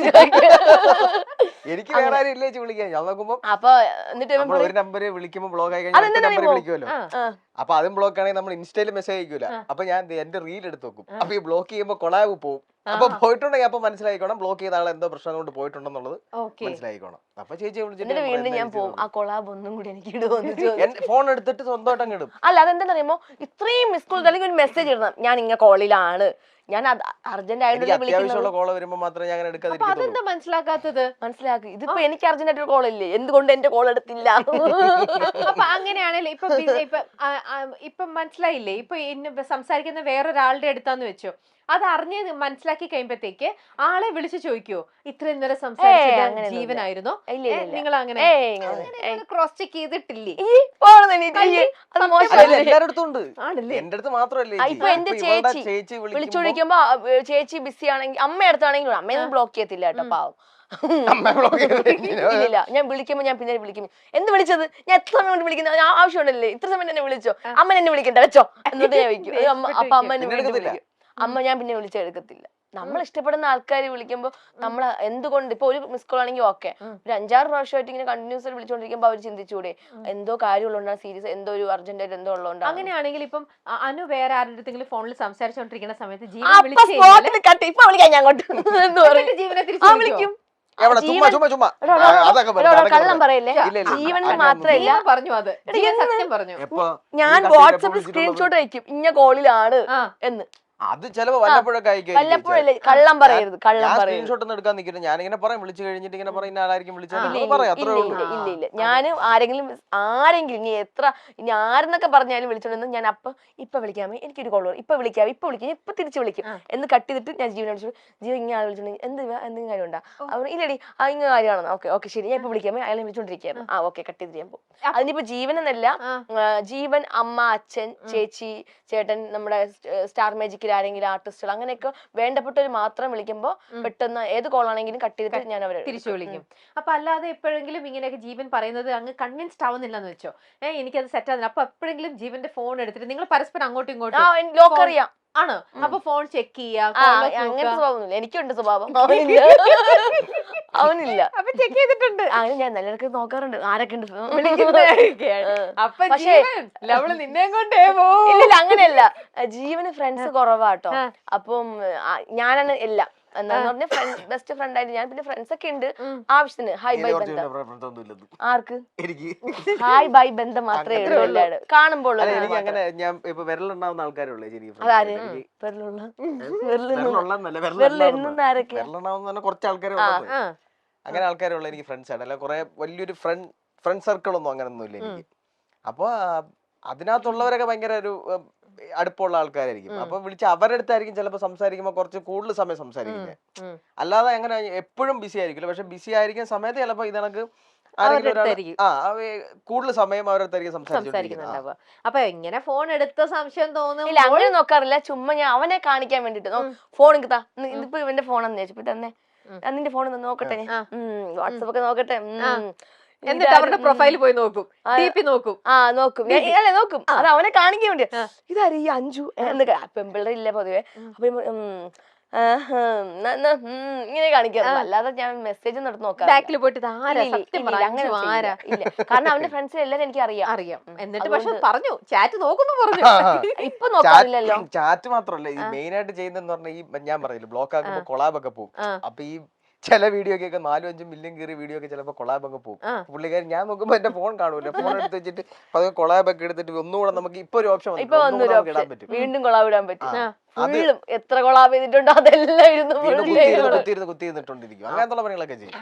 എനിക്ക് വേറെ ആരും ഇല്ല വിളിക്കാൻ. ഞാൻ നോക്കുമ്പോ അപ്പൊ എന്നിട്ട് ഒരു നമ്പര് വിളിക്കുമ്പോ ബ്ലോക്ക് ആയി കഴിഞ്ഞാൽ നമ്പർ വിളിക്കുമല്ലോ. അപ്പൊ അതും ബ്ലോക്ക് ആണെങ്കിൽ നമ്മൾ ഇൻസ്റ്റയിൽ മെസ്സേജ് അയക്കൂല. അപ്പൊ ഞാൻ എന്റെ റീൽ എടുത്ത് നോക്കും. അപ്പൊ ഈ ബ്ലോക്ക് ചെയ്യുമ്പോ കൊളാബ് പോകും. അപ്പൊ പോയിട്ടുണ്ടെങ്കിൽ അപ്പൊ മനസ്സിലായിക്കോണം ബ്ലോക്ക് ചെയ്ത ആളെ എന്തോ പ്രശ്നം കൊണ്ട് പോയിട്ടുണ്ടെന്നുള്ളത് മനസ്സിലായിക്കോണം. അപ്പൊ ചേച്ചിയെ വിളിച്ചിട്ട് വീണ്ടും ഞാൻ പോകും, ആ കൊളാബ് ഒന്നും കൂടി എനിക്ക് ഇടുവോന്ന്. ഫോൺ എടുത്തിട്ട് സ്വന്തമായിട്ട് അങ്ങ് ഇടും. അല്ല അതെന്താ അറിയുമ്പോ ഇത്രയും മിസ് കോൾ അല്ലെങ്കിൽ ഒരു മെസ്സേജ് ഇടണം, ഞാൻ ഇങ്ങനെ കോളിലാണ്, ഞാൻ അർജന്റ് ആയിട്ട് അത്യാവശ്യമുള്ള കോള് വരുമ്പോ മാത്രമേ ഞാൻ എടുക്കാതിരിക്കുള്ളൂ. മനസ്സിലാക്കാത്തത് മനസ്സിലാക്കി. ഇതിപ്പോ എനിക്ക് അർജന്റ് ആയിട്ട് ഒരു കോൾ ഇല്ലേ, എന്തുകൊണ്ട് എന്റെ കോൾ എടുത്തില്ല? അപ്പൊ അങ്ങനെയാണല്ലേ ഇപ്പൊ മനസ്സിലായില്ലേ, ഇപ്പൊ സംസാരിക്കുന്ന വേറൊരാളുടെ അടുത്താന്ന് വെച്ചോ, അത് അറിഞ്ഞ് മനസ്സിലാക്കി കഴിയുമ്പത്തേക്ക് ആളെ വിളിച്ചു ചോദിക്കുവോ ഇത്രയും നേരം സംസാരിച്ചത് ജീവനായിരുന്നോ? നിങ്ങൾ അങ്ങനെ ക്രോസ് ചെക്ക് ചെയ്തിട്ടില്ലേ? എല്ലായിടത്തും ഉണ്ട്, എന്റെ അടുത്ത് മാത്രമല്ലേ. ഇപ്പൊ എന്റെ ചേച്ചി വിളിച്ചോടിക്കുമ്പോ ചേച്ചി ബിസി ആണെങ്കിൽ അമ്മ അടുത്താണെങ്കിലും അമ്മയൊന്നും ബ്ലോക്ക് ചെയ്യത്തില്ല കേട്ടോ, പാവം. ഇല്ല ഞാൻ വിളിക്കുമ്പോ ഞാൻ പിന്നെ വിളിക്കും, എന്ത് വിളിച്ചത്, ഞാൻ എത്ര സമയം കൊണ്ട് വിളിക്കുന്നത്, ആവശ്യമുണ്ടല്ലേ, ഇത്ര സമയം എന്നെ വിളിച്ചോ, അമ്മ എന്നെ വിളിക്കണ്ട വെച്ചോ എന്നിട്ട് ഞാൻ വിളിക്കും. അപ്പൊ അമ്മ എന്നെ വിളിക്കും, അമ്മ ഞാൻ പിന്നെ വിളിച്ചെടുക്കത്തില്ല. നമ്മൾ ഇഷ്ടപ്പെടുന്ന ആൾക്കാർ വിളിക്കുമ്പോ നമ്മൾ എന്തുകൊണ്ട് ഇപ്പൊ ഒരു മിസ് കോൾ ആണെങ്കിൽ ഓക്കെ, ഒരു 5-6 പ്രാവശ്യമായിട്ട് ഇങ്ങനെ കണ്ടിന്യൂസ് വിളിച്ചോണ്ടിരിക്കുമ്പോ അവർ ചിന്തിച്ചൂടെ എന്തോ കാര്യമുള്ളതുകൊണ്ടാണ്, സീരിയസ് എന്തോ ഒരു അർജന്റ് ആയിട്ട് എന്തോ ഉള്ളതുകൊണ്ടാണ്. അങ്ങനെയാണെങ്കിൽ ഇപ്പം അനു വേറെ ആരുടെ അടുത്തെങ്കിലും ഫോണിൽ സംസാരിച്ചോണ്ടിരിക്കുന്ന സമയത്ത് ഇപ്പൊ വിളിക്കാം ഞാൻ അങ്ങോട്ട് എന്ന് പറയും, ജീവനെ വിളിക്കും. കള്ളം പറയല്ലേ, ജീവന് മാത്രല്ല പറഞ്ഞു, അത് സത്യം പറഞ്ഞു. ഞാൻ വാട്സാപ്പിൽ സ്ക്രീൻഷോട്ട് അയക്കും ഇന്ന കോളിലാണ് എന്ന്. അത് ചിലപ്പോ വല്ലപ്പോഴൊക്കെ വല്ലപ്പോഴല്ലേ, കള്ളം പറയരുത്, കള്ളം സ്ക്രീൻഷോട്ട് ഒന്നും എടുക്കാൻ നിൽക്കില്ല. ഞാനിങ്ങനെ പറയും, വിളിച്ചു കഴിഞ്ഞിട്ട് ഇങ്ങനെ പറയുന്ന ആളായിരിക്കും വിളിച്ചത്. ഇല്ല ഞാനും ആരെങ്കിലും ഇനി എത്ര ഇനി ആരെന്നൊക്കെ പറഞ്ഞാലും വിളിച്ചോണ്ടെന്ന് ഞാൻ ഇപ്പൊ വിളിക്കാമേ, എനിക്കൊരു കോൾ വരും, ഇപ്പൊ വിളിക്കാം ഇപ്പൊ തിരിച്ചു വിളിക്കും എന്ന് കട്ട് ചെയ്തിട്ട് ഞാൻ ജീവനെ വിളിച്ചു, ജീവൻ ഇങ്ങനെ ആൾ വിളിച്ചിട്ടുണ്ടെങ്കിൽ എന്തെങ്കിലും കാര്യം ഉണ്ടാ, അവർ ഇല്ലടി ഇങ്ങനെ കാര്യമാണോ, ഓക്കെ ശരി ഞാൻ ഇപ്പൊ വിളിക്കാമേ, അയാളെ വിളിച്ചോണ്ടിരിക്കുകയാണ്, ഓക്കെ കട്ട് ചെയ്തിട്ട് ഞാൻ പോകും. അതിനിപ്പോ ജീവനെന്നല്ല, ജീവൻ, അമ്മ, അച്ഛൻ, ചേച്ചി, ചേട്ടൻ, നമ്മുടെ സ്റ്റാർ മാജിക് ആരെങ്കിലും ആർട്ടിസ്റ്റുകൾ അങ്ങനെയൊക്കെ വേണ്ടപ്പെട്ടവർ മാത്രം വിളിക്കുമ്പോ പെട്ടെന്ന് ഏത് കോളാണെങ്കിലും കട്ട് ചെയ്തിട്ട് ഞാൻ അവരെ തിരിച്ചു വിളിക്കും. അപ്പൊ അല്ലാതെ എപ്പോഴെങ്കിലും ഇങ്ങനെയൊക്കെ ജീവൻ പറയുന്നത് അങ്ങ് കൺവിൻസ്ഡ് ആവുന്നില്ലെന്ന് വെച്ചോ, എനിക്കത് സെറ്റ് ആവുന്നില്ല, അപ്പൊ എപ്പോഴെങ്കിലും ജീവന്റെ ഫോൺ എടുത്തിട്ട് നിങ്ങൾ പരസ്പരം അങ്ങോട്ടും ഇങ്ങോട്ടും ലോക്ക് അറിയാം ആണ്, അപ്പൊ ഫോൺ ചെക്ക് ചെയ്യാം, അങ്ങനെ സ്വഭാവമൊന്നുമില്ല, എനിക്കുണ്ട് സ്വഭാവം, അവനില്ല. അപ്പൊ ചെക്ക് ചെയ്തിട്ടുണ്ട്, അങ്ങനെ ഞാൻ നല്ലവർക്ക് നോക്കാറുണ്ട് ആരൊക്കെ ഉണ്ട്. പക്ഷേ നിന്നെ കൊണ്ടേ ഇല്ല അങ്ങനെയല്ല, ജീവന് ഫ്രണ്ട്സ് കുറവാട്ടോ, അപ്പം ഞാനാണ് എല്ലാം. എന്താന്ന് പറഞ്ഞ ബെസ്റ്റ് ഫ്രണ്ട് ആയിട്ട് ഞാൻ പിന്നെ ഫ്രണ്ട്സ് ഒക്കെ ഉണ്ട് ആവശ്യത്തിന് ഹായ് ബൈ ബന്ധം. ആർക്ക്? എനിക്ക് ഹായ് ബൈ ബന്ധം മാത്രമേ ഉള്ളൂ എല്ലാവരും കാണുമ്പോൾ. എനിക്ക് അങ്ങനെ ഞാൻ ഇപ്പൊ വിരലുണ്ടാവുന്ന ആൾക്കാരുള്ളൂ അതാര് ശരിക്കും വെള്ളുള്ള വിരലുണ്ടാവുന്ന കുറച്ച് ആൾക്കാരെ അങ്ങനെ ആൾക്കാരുള്ള എനിക്ക് ഫ്രണ്ട്സ് ആണ്. അല്ല കുറെ വലിയൊരു ഫ്രണ്ട് സർക്കിൾ ഒന്നും അങ്ങനെ ഒന്നും ഇല്ല എനിക്ക്. അപ്പൊ അതിനകത്തുള്ളവരൊക്കെ ഭയങ്കര ഒരു അടുപ്പമുള്ള ആൾക്കാരായിരിക്കും. അപ്പൊ വിളിച്ച് അവരുടെ അടുത്തായിരിക്കും ചിലപ്പോൾ സംസാരിക്കുമ്പോൾ കുറച്ച് കൂടുതൽ സമയം സംസാരിക്കുന്നത്. അല്ലാതെ അങ്ങനെ എപ്പോഴും ബിസി ആയിരിക്കില്ല. പക്ഷെ ബിസി ആയിരിക്കുന്ന സമയത്ത് ചിലപ്പോൾ ഇതണക്ക് കൂടുതൽ സമയം അവരടുത്തായിരിക്കും സംസാരിക്കുന്നുണ്ടാവുക. അപ്പൊ എങ്ങനെ ഫോൺ എടുത്ത സംശയം തോന്നും? ഇല്ല അങ്ങനെ നോക്കാറില്ല. ചുമ്മാ ഞാൻ അവനെ കാണിക്കാൻ വേണ്ടിട്ട് ഫോൺ കിട്ടാ ഇതിപ്പോ ഇവന്റെ ഫോണെന്ന് ചോദിച്ചപ്പോ തന്നെ നിന്റെ ഫോൺ നോക്കട്ടെ, വാട്സപ്പ് ഒക്കെ നോക്കട്ടെ, എന്നിട്ട് അവരുടെ പ്രൊഫൈൽ പോയി നോക്കും, നോക്കും. നോക്കും അല്ലെ നോക്കും. അത് അവനെ കാണിക്കാൻ വേണ്ടി ഇതാരും ഈ അഞ്ചു എന്നൊക്കെ പെമ്പിള്ളേർ ഇല്ല പൊതുവെ. അപ്പൊ ഇങ്ങനെ കാണിക്കാറില്ല. അല്ലാതെ ഞാൻ മെസ്സേജ് നടത്തി നോക്കാം. ബാക്കിൽ പോയിട്ട് അങ്ങനെ ഇല്ല. കാരണം അവന്റെ ഫ്രണ്ട്സിന് എല്ലാരും എനിക്ക് അറിയാം. എന്നിട്ട് പക്ഷെ പറഞ്ഞു ചാറ്റ് നോക്കുന്നു പറഞ്ഞു. ഇപ്പൊ നോക്കാറില്ലല്ലോ. ചാറ്റ് മാത്രമല്ല ഈ മെയിൻ ആയിട്ട് ചെയ്യുന്നതെന്ന് പറഞ്ഞാൽ ഈ ഞാൻ പറഞ്ഞില്ല ബ്ലോക്ക് ആക്കുമ്പോ കൊളാബ് ഒക്കെ പോകും. അപ്പൊ ഈ ചില വീഡിയോ ഒക്കെ 4-5 മില്യൺ കയറിയ വീഡിയോ ഒക്കെ ചിലപ്പോൾ കൊളാബ് ഒക്കെ പോകും. പുള്ളിക്കാരൻ ഞാൻ നോക്കുമ്പോ എന്റെ ഫോൺ കാണൂല. ഫോൺ എടുത്ത് വെച്ചിട്ട് അത് കൊളാബ് ഒക്കെ എടുത്തിട്ട് ഒന്നുകൂടെ നമുക്ക് ഇപ്പൊ ഒരു ഓപ്ഷൻ ഇടാൻ പറ്റും. വീണ്ടും കൊളാബ് ഇടാൻ പറ്റും. ഫുള്ളും എത്ര കൊളാബ് ചെയ്തിട്ടുണ്ടോ അതെല്ലാം കുത്തിയിരുന്നിട്ടോണ്ടിരിക്കും. അങ്ങനത്തെ പണികളൊക്കെ ചെയ്യും.